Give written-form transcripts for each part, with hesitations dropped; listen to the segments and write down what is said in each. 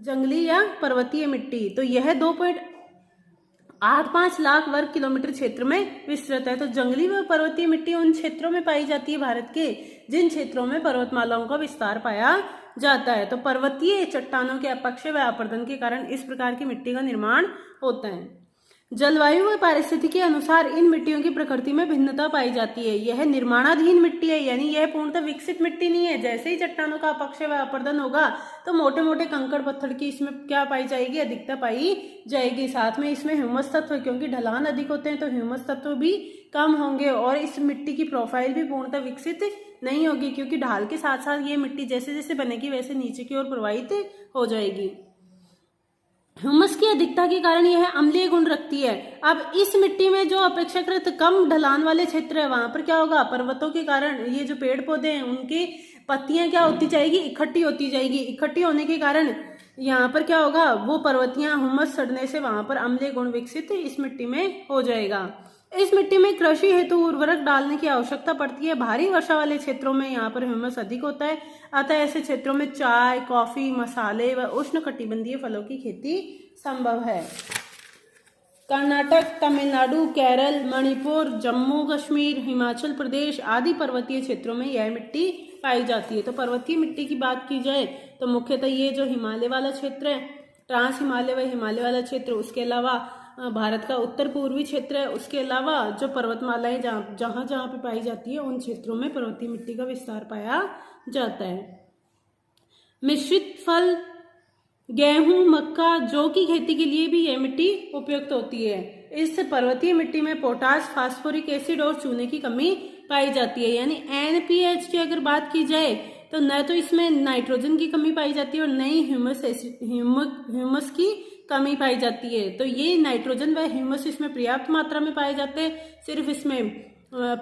जंगली या पर्वतीय मिट्टी। तो यह 2.85 लाख वर्ग किलोमीटर क्षेत्र में विस्तृत है। तो जंगली व पर्वतीय मिट्टी उन क्षेत्रों में पाई जाती है भारत के जिन क्षेत्रों में पर्वतमालाओं का विस्तार पाया जाता है। तो पर्वतीय चट्टानों के अपक्षय व अपरदन के कारण इस प्रकार की मिट्टी का निर्माण होता है। जलवायु व पारिस्थितिकी के अनुसार इन मिट्टियों की प्रकृति में भिन्नता पाई जाती है। यह निर्माणाधीन मिट्टी है, यानी यह पूर्णतः विकसित मिट्टी नहीं है। जैसे ही चट्टानों का अपक्षय व अपरदन होगा तो मोटे मोटे कंकड़ पत्थर की इसमें क्या पाई जाएगी, अधिकता पाई जाएगी। साथ में इसमें ह्यूमस तत्व, क्योंकि ढलान अधिक होते हैं तो ह्यूमस तत्व भी कम होंगे और इस मिट्टी की प्रोफाइल भी पूर्णतः विकसित नहीं होगी, क्योंकि ढाल के साथ साथ ये मिट्टी जैसे जैसे बनेगी वैसे नीचे की ओर प्रवाहित हो जाएगी। ह्यूमस की अधिकता के कारण यह अम्लीय गुण रखती है। अब इस मिट्टी में जो अपेक्षाकृत कम ढलान वाले क्षेत्र है वहां पर क्या होगा, पर्वतों के कारण ये जो पेड़ पौधे हैं उनकी पत्तियां क्या होती जाएगी, इकट्ठी होती जाएगी। इकट्ठी होने के कारण यहाँ पर क्या होगा, वो पर्वतियां ह्यूमस सड़ने से वहां पर अम्लीय गुण विकसित इस मिट्टी में हो जाएगा। इस मिट्टी में कृषि हेतु उर्वरक डालने की आवश्यकता पड़ती है। भारी वर्षा वाले क्षेत्रों में यहाँ पर ह्यूमस अधिक होता है, अतः ऐसे क्षेत्रों में चाय, कॉफी, मसाले व उष्णकटिबंधीय फलों की खेती संभव है। कर्नाटक, तमिलनाडु, केरल, मणिपुर, जम्मू कश्मीर, हिमाचल प्रदेश आदि पर्वतीय क्षेत्रों में यह मिट्टी पाई जाती है। तो पर्वतीय मिट्टी की बात की जाए तो मुख्यतः ये जो हिमालय वाला क्षेत्र है, ट्रांस हिमालय व हिमालय वाला क्षेत्र, उसके अलावा भारत का उत्तर पूर्वी क्षेत्र है, उसके अलावा जो पर्वतमालाएं जहां जहां पे पाई जाती है उन क्षेत्रों में पर्वतीय मिट्टी का विस्तार पाया जाता है। मिश्रित फल, गेहूं, मक्का, जौ की खेती के लिए भी यह मिट्टी उपयुक्त होती है। इस पर्वतीय मिट्टी में पोटास, फास्फोरिक एसिड और चूने की कमी पाई जाती है। यानी NPH की अगर बात की जाए तो न तो इसमें नाइट्रोजन की कमी पाई जाती है और न ही ह्यूमस की कमी पाई जाती है। तो ये नाइट्रोजन व ह्यूमस इसमें पर्याप्त मात्रा में पाए जाते हैं। सिर्फ इसमें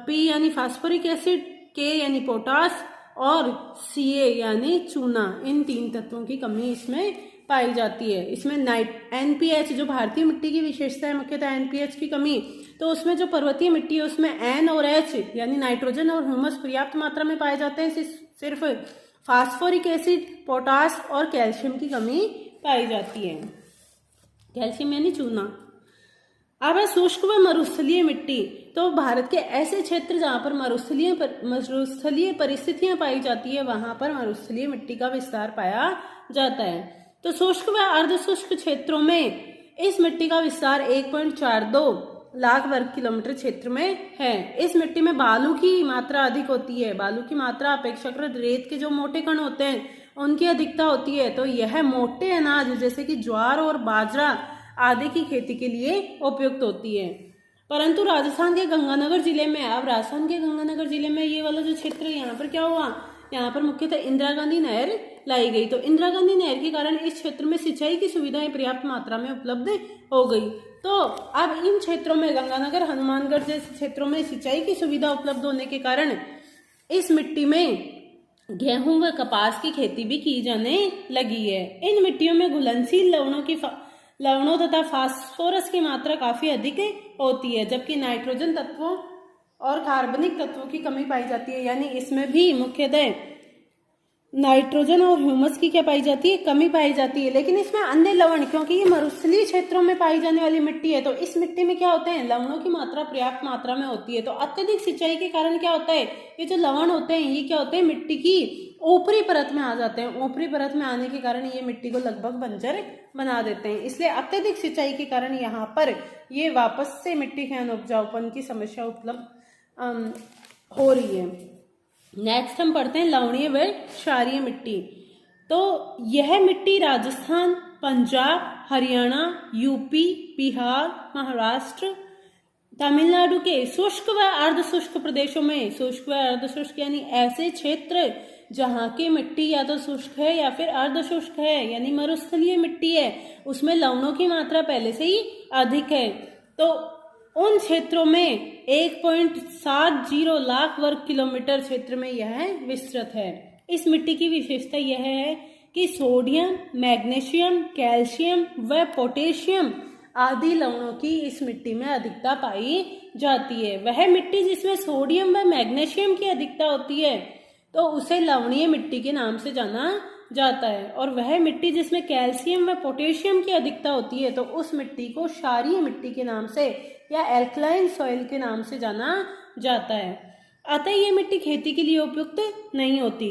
P यानी फास्फोरिक एसिड, K यानी पोटास और Ca यानी चूना, इन 3 तत्वों की कमी इसमें पाई जाती है। इसमें NPH जो भारतीय मिट्टी की विशेषता है, मुख्यतः NPH की कमी, तो उसमें जो पर्वतीय मिट्टी है उसमें N और H यानी नाइट्रोजन और ह्यूमस पर्याप्त मात्रा में पाए जाते हैं। सिर्फ फास्फोरिक एसिड, पोटास और कैल्शियम की कमी पाई जाती है। कैल्शियम यानी चूना। अब है शुष्क व मरुस्थलीय मिट्टी। तो भारत के ऐसे क्षेत्र जहां पर मरुस्थलीय परिस्थितियां पाई जाती है वहां पर मरुस्थलीय मिट्टी का विस्तार पाया जाता है। तो शुष्क व अर्धशुष्क क्षेत्रों में इस मिट्टी का विस्तार 1.42 लाख वर्ग किलोमीटर क्षेत्र में है। इस मिट्टी में बालू की मात्रा अधिक होती है। बालू की मात्रा अपेक्षाकृत रेत के जो मोटे कण होते हैं उनकी अधिकता होती है। तो यह मोटे अनाज जैसे कि ज्वार और बाजरा आदि की खेती के लिए उपयुक्त होती है। परंतु राजस्थान के गंगानगर जिले में, अब राजस्थान के गंगानगर जिले में ये वाला जो क्षेत्र है यहाँ पर क्या हुआ, यहाँ पर मुख्यतः इंदिरा गांधी नहर लाई गई। तो इंदिरा गांधी नहर के कारण इस क्षेत्र में सिंचाई की सुविधाएं पर्याप्त मात्रा में उपलब्ध हो गई। तो अब इन क्षेत्रों में, गंगानगर, हनुमानगढ़ जैसे क्षेत्रों में सिंचाई की सुविधा उपलब्ध होने के कारण इस मिट्टी में गेहूं व कपास की खेती भी की जाने लगी है। इन मिट्टियों में घुलनशील लवणों तथा फास्फोरस की मात्रा काफी अधिक होती है, जबकि नाइट्रोजन तत्वों और कार्बनिक तत्वों की कमी पाई जाती है। यानी इसमें भी मुख्यतः नाइट्रोजन और ह्यूमस की क्या पाई जाती है, कमी पाई जाती है। लेकिन इसमें अन्य लवण, क्योंकि ये मरुस्थलीय क्षेत्रों में पाई जाने वाली मिट्टी है, तो इस मिट्टी में क्या होते हैं, लवणों की मात्रा पर्याप्त मात्रा में होती है। तो अत्यधिक सिंचाई के कारण क्या होता है, ये जो लवण होते हैं ये क्या होते हैं, मिट्टी की ऊपरी परत में आ जाते हैं। ऊपरी परत में आने के कारण ये मिट्टी को लगभग बंजर बना देते हैं। इसलिए अत्यधिक सिंचाई के कारण यहाँ पर ये वापस से मिट्टी के अनुपजाऊपन की समस्या उपलब्ध हो रही है। नेक्स्ट हम पढ़ते हैं लवणीय व क्षारीय मिट्टी। तो यह मिट्टी राजस्थान, पंजाब, हरियाणा, यूपी, बिहार, महाराष्ट्र, तमिलनाडु के शुष्क व अर्धशुष्क प्रदेशों में, शुष्क व अर्धशुष्क यानी ऐसे क्षेत्र जहाँ की मिट्टी या तो शुष्क है या फिर अर्धशुष्क है, यानी मरुस्थलीय मिट्टी है, उसमें लवणों की मात्रा पहले से ही अधिक है। तो उन क्षेत्रों में 1.70 लाख वर्ग किलोमीटर क्षेत्र में यह विस्तृत है। इस मिट्टी की विशेषता यह है कि सोडियम, मैग्नीशियम, कैल्शियम व पोटेशियम आदि लवणों की इस मिट्टी में अधिकता पाई जाती है। वह मिट्टी जिसमें सोडियम व मैग्नीशियम की अधिकता होती है तो उसे लवणीय मिट्टी के नाम से जाना जाता है। और वह मिट्टी जिसमें कैल्शियम व पोटेशियम की अधिकता होती है तो उस मिट्टी को क्षारीय मिट्टी के नाम से या एल्कलाइन सॉइल के नाम से जाना जाता है। अतः ये मिट्टी खेती के लिए उपयुक्त नहीं होती।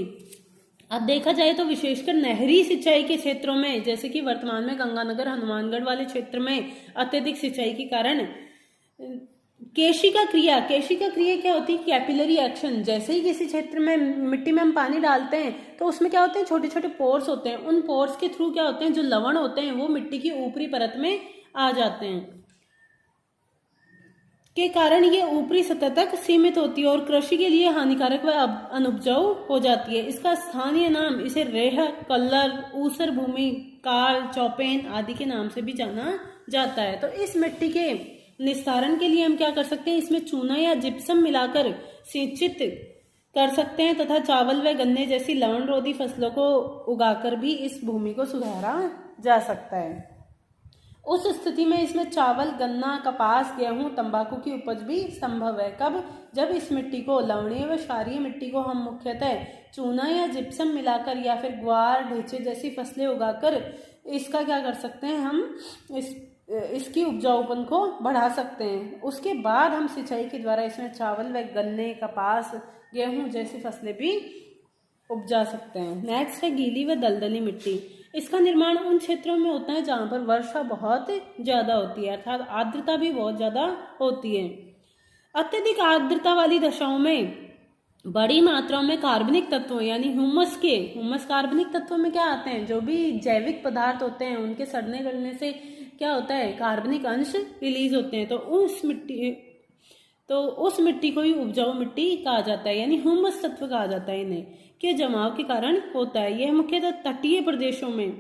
अब देखा जाए तो विशेषकर नहरी सिंचाई के क्षेत्रों में, जैसे कि वर्तमान में गंगानगर हनुमानगढ़ वाले क्षेत्र में अत्यधिक सिंचाई के कारण केशिका क्रिया क्या होती है? Capillary action. जैसे ही किसी क्षेत्र में मिट्टी में हम पानी डालते हैं तो उसमें क्या होते हैं? छोटे छोटे पोर्स होते हैं। उन पोर्स के थ्रू क्या होते हैं? जो लवण होते हैं वो मिट्टी की ऊपरी परत में आ जाते हैं, के कारण ये ऊपरी सतह तक सीमित होती है और कृषि के लिए हानिकारक व अनुपजाऊ हो जाती है। इसका स्थानीय नाम इसे रेह, कल्लर, ऊसर भूमि, काल, चौपेन आदि के नाम से भी जाना जाता है। तो इस मिट्टी के निस्तारण के लिए हम क्या कर सकते हैं? इसमें चूना या जिप्सम मिलाकर सिंचित कर सकते हैं तथा चावल व गन्ने जैसी लवणरोधी फसलों को उगाकर भी इस भूमि को सुधारा जा सकता है। उस स्थिति में इसमें चावल, गन्ना, कपास, गेहूं, तंबाकू की उपज भी संभव है। कब? जब इस मिट्टी को, लवणीय व क्षारीय मिट्टी को हम मुख्यतः चूना या जिप्सम मिलाकर या फिर ग्वार, ढेंचे जैसी फसलें उगाकर इसका क्या कर सकते हैं? हम इसकी उपजाऊपन को बढ़ा सकते हैं। उसके बाद हम सिंचाई के द्वारा इसमें चावल व गन्ने, कपास, गेहूं जैसी फसलें भी उपजा सकते हैं। नेक्स्ट है गीली व दलदली मिट्टी। इसका निर्माण उन क्षेत्रों में होता है जहां पर वर्षा बहुत ज्यादा होती है, अर्थात आर्द्रता भी बहुत ज्यादा होती है। अत्यधिक आर्द्रता वाली दशाओं में बड़ी मात्रा में कार्बनिक तत्वों यानी ह्यूमस कार्बनिक तत्वों में क्या आते हैं? जो भी जैविक पदार्थ होते हैं उनके सड़ने गलने से क्या होता है? कार्बनिक अंश रिलीज होते हैं। तो उस मिट्टी को ही उपजाऊ मिट्टी कहा जाता है, यानी ह्यूमस तत्व कहा जाता है इन्हें, के जमाव के कारण होता है। यह मुख्यतः तटीय प्रदेशों में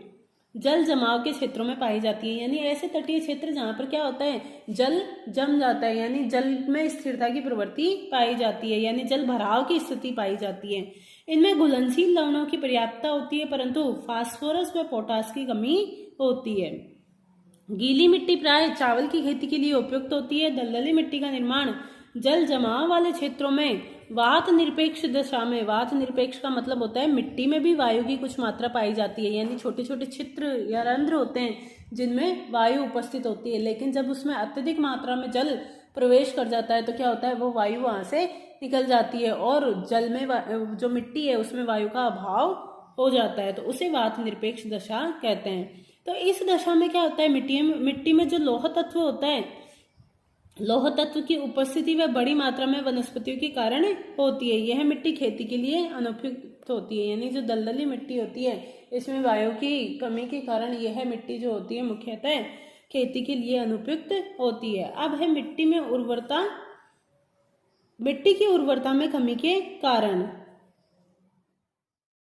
जल जमाव के क्षेत्रों में पाई जाती है, यानी ऐसे तटीय क्षेत्र जहाँ पर क्या होता है? जल जम जाता है, यानी जल में स्थिरता की प्रवृत्ति पाई जाती है, यानी जल भराव की स्थिति पाई जाती है। इनमें घुलनशील लवणों की पर्याप्तता होती है परंतु फास्फोरस व पोटास की कमी होती है। गीली मिट्टी प्राय चावल की खेती के लिए उपयुक्त होती है। दलदली मिट्टी का निर्माण जल जमाव वाले क्षेत्रों में वात निरपेक्ष दशा में, वात निरपेक्ष का मतलब होता है मिट्टी में भी वायु की कुछ मात्रा पाई जाती है, यानी छोटे छोटे छिद्र या रंध्र होते हैं जिनमें वायु उपस्थित होती है, लेकिन जब उसमें अत्यधिक मात्रा में जल प्रवेश कर जाता है तो क्या होता है? वो वायु वहां से निकल जाती है और जल में जो मिट्टी है उसमें वायु का अभाव हो जाता है, तो उसे वात निरपेक्ष दशा कहते हैं। तो इस दशा में क्या होता है? मिट्टी में जो लौह तत्व होता है, लौह तत्व की उपस्थिति व बड़ी मात्रा में वनस्पतियों के कारण होती है। यह मिट्टी खेती के लिए अनुपयुक्त होती है, यानी जो दलदली मिट्टी होती है इसमें वायु की कमी के कारण यह मिट्टी जो होती है मुख्यतः खेती के लिए अनुपयुक्त होती है। अब है मिट्टी की उर्वरता में कमी के कारण।